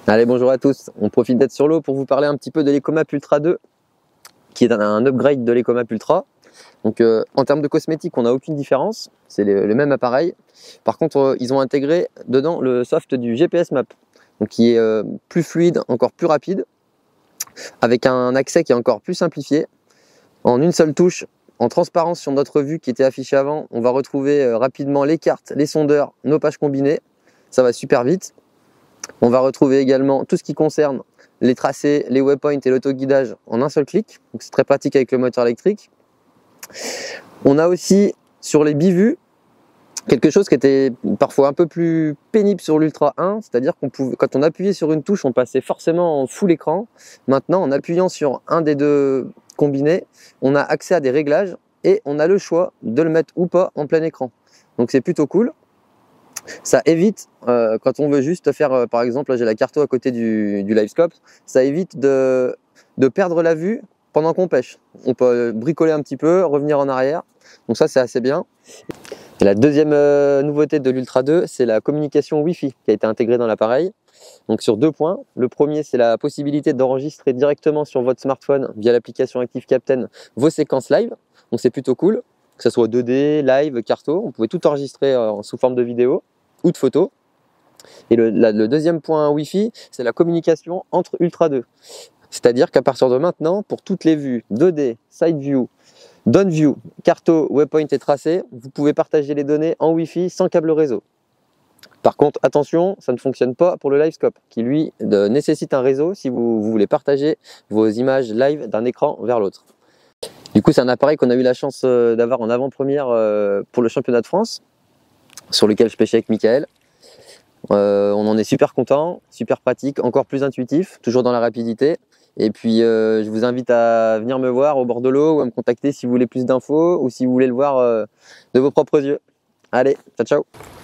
Allez, bonjour à tous, on profite d'être sur l'eau pour vous parler un petit peu de l'Ecomap Ultra 2 qui est un upgrade de l'Ecomap Ultra. Donc en termes de cosmétique, on n'a aucune différence, c'est le même appareil. Par contre, ils ont intégré dedans le soft du GPS Map, donc qui est plus fluide, encore plus rapide, avec un accès qui est encore plus simplifié. En une seule touche, en transparence sur notre vue qui était affichée avant, on va retrouver rapidement les cartes, les sondeurs, nos pages combinées. Ça va super vite. On va retrouver également tout ce qui concerne les tracés, les waypoints et l'autoguidage en un seul clic. Donc c'est très pratique avec le moteur électrique. On a aussi sur les bivues quelque chose qui était parfois un peu plus pénible sur l'Ultra 1, c'est-à-dire qu'on pouvait, quand on appuyait sur une touche, on passait forcément en full écran. Maintenant, en appuyant sur un des deux combinés, on a accès à des réglages et on a le choix de le mettre ou pas en plein écran. Donc c'est plutôt cool. Ça évite, quand on veut juste faire, par exemple, là j'ai la carto à côté du LiveScope, ça évite de perdre la vue pendant qu'on pêche. On peut bricoler un petit peu, revenir en arrière, donc ça c'est assez bien. Et la deuxième nouveauté de l'Ultra 2, c'est la communication Wi-Fi qui a été intégrée dans l'appareil. Donc sur deux points. Le premier, c'est la possibilité d'enregistrer directement sur votre smartphone via l'application ActiveCaptain vos séquences live. Donc c'est plutôt cool, que ce soit 2D, live, carto. On pouvait tout enregistrer sous forme de vidéo ou de photo. Et le deuxième point Wi-Fi, c'est la communication entre Ultra 2. C'est-à-dire qu'à partir de maintenant, pour toutes les vues 2D, Side View, Down View, carto, waypoint et tracé, vous pouvez partager les données en Wi-Fi sans câble réseau. Par contre, attention, ça ne fonctionne pas pour le LiveScope, qui lui nécessite un réseau si vous voulez partager vos images live d'un écran vers l'autre. Du coup, c'est un appareil qu'on a eu la chance d'avoir en avant-première pour le championnat de France, sur lequel je pêchais avec Michael. On en est super content, super pratique, encore plus intuitif, toujours dans la rapidité. Et puis je vous invite à venir me voir au bord de l'eau ou à me contacter si vous voulez plus d'infos ou si vous voulez le voir de vos propres yeux. Allez, ciao ciao!